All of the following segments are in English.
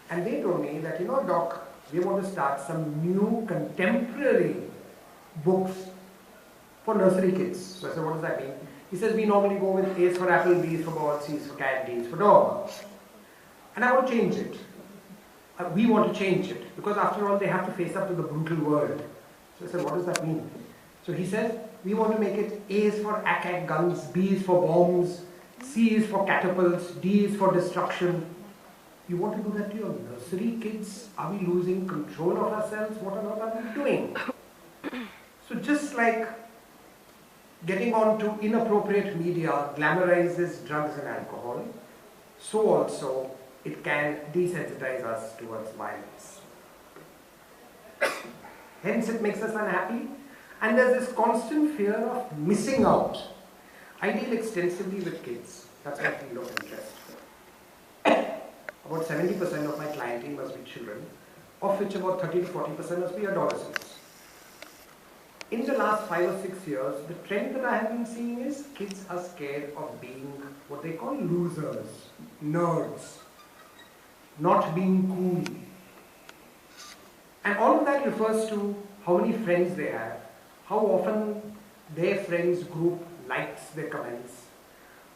And they told me that, doc, we want to start some new contemporary books for nursery kids. So I said, what does that mean? He says, we normally go with A's for apple, B's for ball, C's for cat, D's for dog. And I want to change it. We want to change it. Because after all, they have to face up to the brutal world. So I said, what does that mean? So he said, we want to make it A's for ack guns, B's for bombs, C's for catapults, D's for destruction. You want to do that to your nursery kids? Are we losing control of ourselves? What on earth are we doing? So just like getting on to inappropriate media glamorizes drugs and alcohol, so also it can desensitize us towards violence. Hence it makes us unhappy, and there's this constant fear of missing out. I deal extensively with kids. That's my field of interest. About 70% of my clientele must be children, of which about 30 to 40% must be adolescents. In the last 5 or 6 years, the trend that I have been seeing is kids are scared of being what they call losers, nerds, not being cool. And all of that refers to how many friends they have, how often their friends group likes their comments,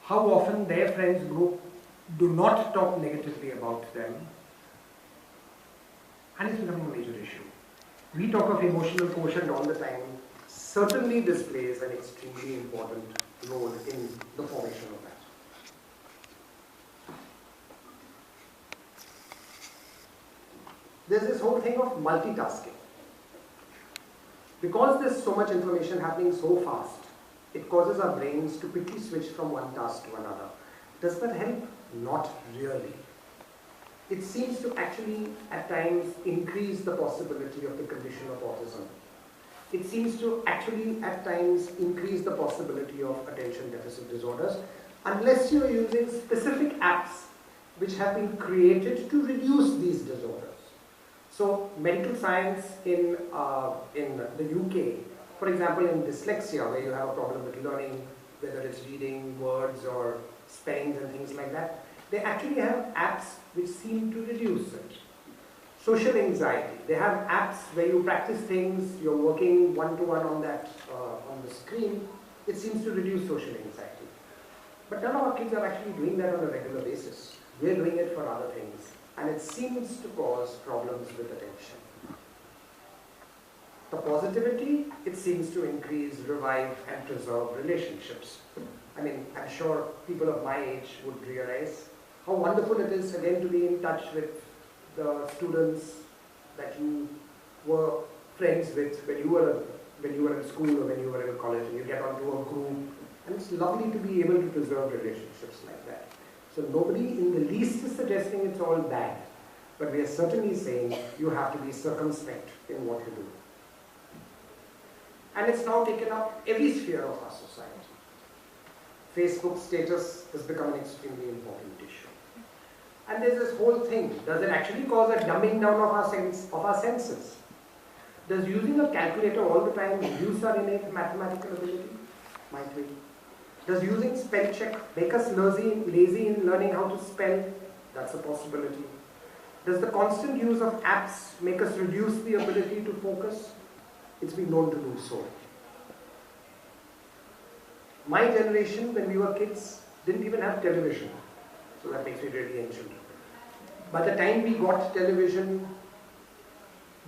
how often their friends group do not talk negatively about them, and it's becoming a major issue. We talk of emotional quotient all the time, certainly this plays an extremely important role in the formation of that. There's this whole thing of multitasking. Because there's so much information happening so fast, it causes our brains to quickly switch from one task to another. Does that help? Not really. It seems to actually, at times, increase the possibility of the condition of autism. It seems to actually, at times, increase the possibility of attention deficit disorders, unless you're using specific apps which have been created to reduce these disorders. So, medical science in the UK, for example, in dyslexia, where you have a problem with learning, whether it's reading words or spellings and things like that, they actually have apps which seem to reduce it. Social anxiety, they have apps where you practice things, you're working one-to-one on that, on the screen, it seems to reduce social anxiety. But none of our kids are actually doing that on a regular basis. We're doing it for other things, and it seems to cause problems with attention. The positivity, it seems to increase, revive, and preserve relationships. I mean, I'm sure people of my age would realize how wonderful it is again to be in touch with the students that you were friends with when you were in school or when you were in college, and you get onto a group, and it's lovely to be able to preserve relationships like that. So nobody in the least is suggesting it's all bad, but we are certainly saying you have to be circumspect in what you do. And it's now taken up every sphere of our society. Facebook status has become an extremely important issue. And there's this whole thing, does it actually cause a dumbing down of our senses? Does using a calculator all the time reduce our innate mathematical ability? Might be. Does using spell check make us lazy in learning how to spell? That's a possibility. Does the constant use of apps make us reduce the ability to focus? It's been known to do so. My generation, when we were kids, didn't even have television. So that makes me really ancient. By the time we got television,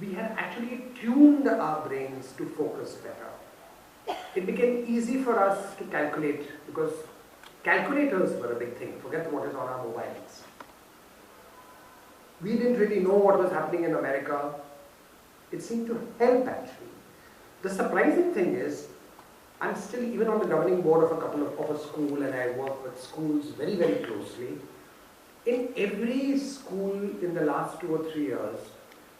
we had actually tuned our brains to focus better. It became easy for us to calculate because calculators were a big thing. Forget what is on our mobiles. We didn't really know what was happening in America. It seemed to help actually. The surprising thing is, I'm still even on the governing board of a school, and I work with schools very, very closely. In every school in the last 2 or 3 years,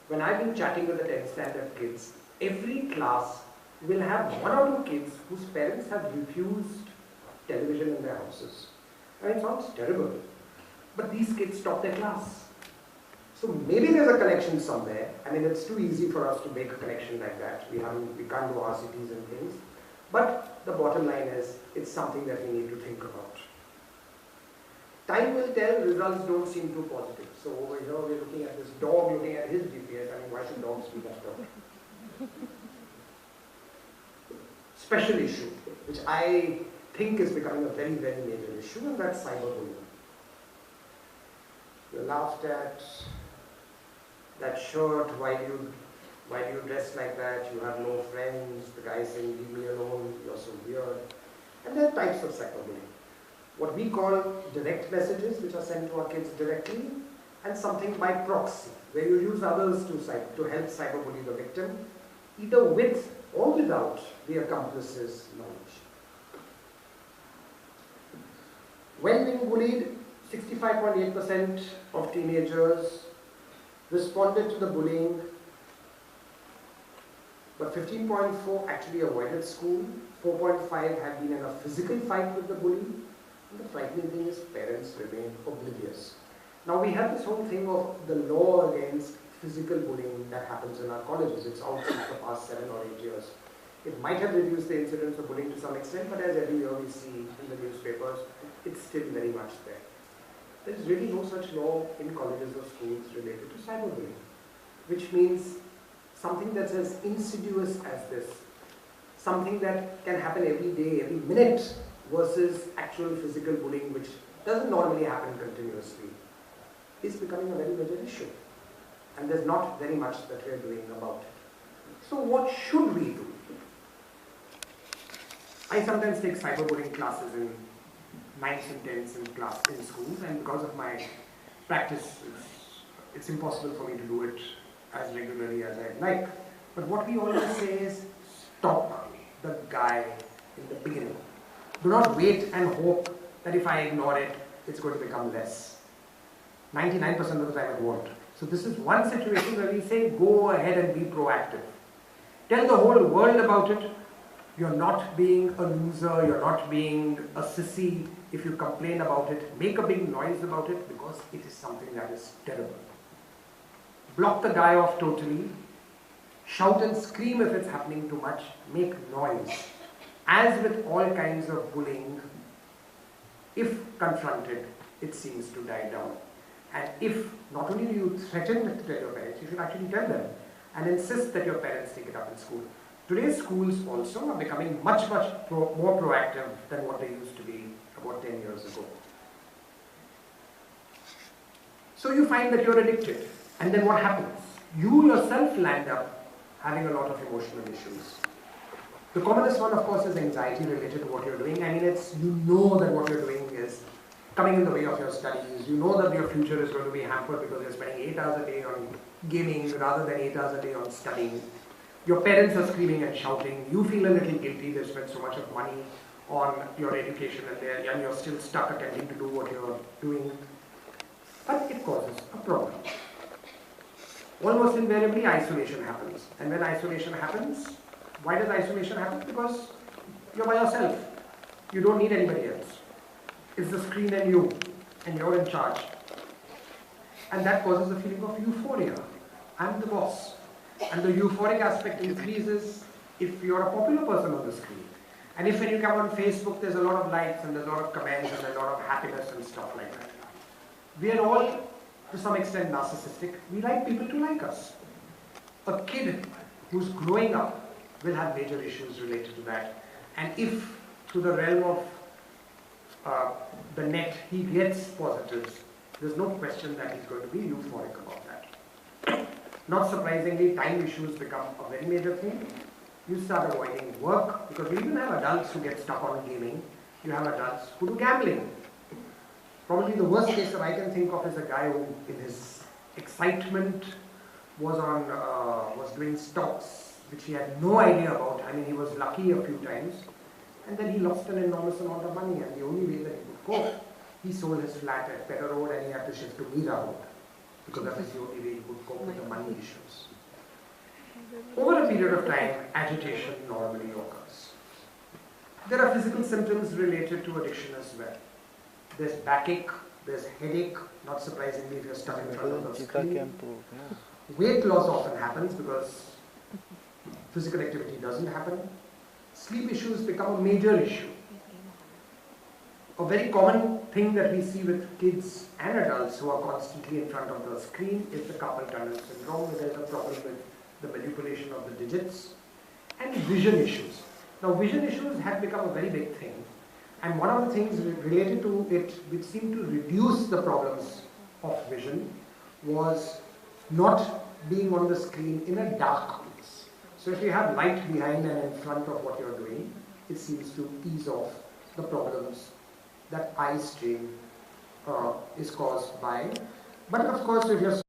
when I've been chatting with the 10th standard kids, every class will have 1 or 2 kids whose parents have refused television in their houses. And it sounds terrible, but these kids stop their class. So maybe there's a connection somewhere. I mean, it's too easy for us to make a connection like that. We can't do RCTs and things. But the bottom line is, it's something that we need to think about. Time will tell, results don't seem too positive. So over here we're looking looking at this dog, looking at his GPS. I mean, why should dogs be left out? Special issue, which I think is becoming a very, very major issue, and that's cyberbullying. You're laughed at, that shirt, why do you dress like that, you have no friends, the guy saying leave me alone, you're so weird. And there are types of cyberbullying. What we call direct messages, which are sent to our kids directly, and something by proxy, where you use others to help cyberbully the victim, either with or without the accomplice's knowledge. When being bullied, 65.8% of teenagers responded to the bullying, but 15.4 actually avoided school, 4.5 had been in a physical fight with the bully, and the frightening thing is parents remain oblivious. Now we have this whole thing of the law against physical bullying that happens in our colleges. It's out since the past 7 or 8 years. It might have reduced the incidence of bullying to some extent, but as every year we see in the newspapers, it's still very much there. There is really no such law in colleges or schools related to cyberbullying, which means something that's as insidious as this, something that can happen every day, every minute, versus actual physical bullying, which doesn't normally happen continuously, is becoming a very major issue. And there's not very much that we're doing about it. So what should we do? I sometimes take cyberbullying classes in 9th and 10th in schools, and because of my practice, it's impossible for me to do it as regularly as I'd like. But what we always say is, stop the guy in the beginning. Do not wait and hope that if I ignore it, it's going to become less. 99% of the time it won't. So this is one situation where we say, go ahead and be proactive. Tell the whole world about it. You're not being a loser, you're not being a sissy if you complain about it. Make a big noise about it, because it is something that is terrible. Block the guy off totally. Shout and scream if it's happening too much. Make noise. As with all kinds of bullying, if confronted, it seems to die down. And if not only do you threaten to tell your parents, you should actually tell them and insist that your parents take it up in school. Today's schools also are becoming much more proactive than what they used to be about 10 years ago. So you find that you're addicted, and then what happens? You yourself land up having a lot of emotional issues. The commonest one, of course, is anxiety related to what you're doing. I mean, you know that what you're doing is coming in the way of your studies. You know that your future is going to be hampered because you're spending 8 hours a day on gaming rather than 8 hours a day on studying. Your parents are screaming and shouting. You feel a little guilty. They've spent so much of money on your education and you're still stuck attempting to do what you're doing. But it causes a problem. Almost invariably, isolation happens. And when isolation happens, why does isolation happen? Because you're by yourself. You don't need anybody else. It's the screen and you, and you're in charge. And that causes a feeling of euphoria. I'm the boss. And the euphoric aspect increases if you're a popular person on the screen. And if when you come on Facebook, there's a lot of likes and there's a lot of comments and there's a lot of happiness and stuff like that. We are all, to some extent, narcissistic. We like people to like us. A kid who's growing up will have major issues related to that. And if, through the realm of the net, he gets positives, there's no question that he's going to be euphoric about that. Not surprisingly, time issues become a very major thing. You start avoiding work, because we even have adults who get stuck on gaming. You have adults who do gambling. Probably the worst case that I can think of is a guy who, in his excitement, was doing stocks, which he had no idea about. I mean, he was lucky a few times, and then he lost an enormous amount of money, and the only way that he could cope, he sold his flat at Pedder Road and he had to shift to Meera Road, because that was the only way he could cope with the money issues. Over a period of time, agitation normally occurs. There are physical symptoms related to addiction as well. There's backache, there's headache, not surprisingly if you're stuck in front of the screen. Weight loss often happens because physical activity doesn't happen. Sleep issues become a major issue. A very common thing that we see with kids and adults who are constantly in front of the screen is the carpal tunnel syndrome, where there is a problem with the manipulation of the digits, and vision issues. Now, vision issues had become a very big thing, and one of the things related to it which seemed to reduce the problems of vision was not being on the screen in a dark place. So if you have light behind and in front of what you're doing, it seems to ease off the problems that eye strain is caused by. But of course, if you're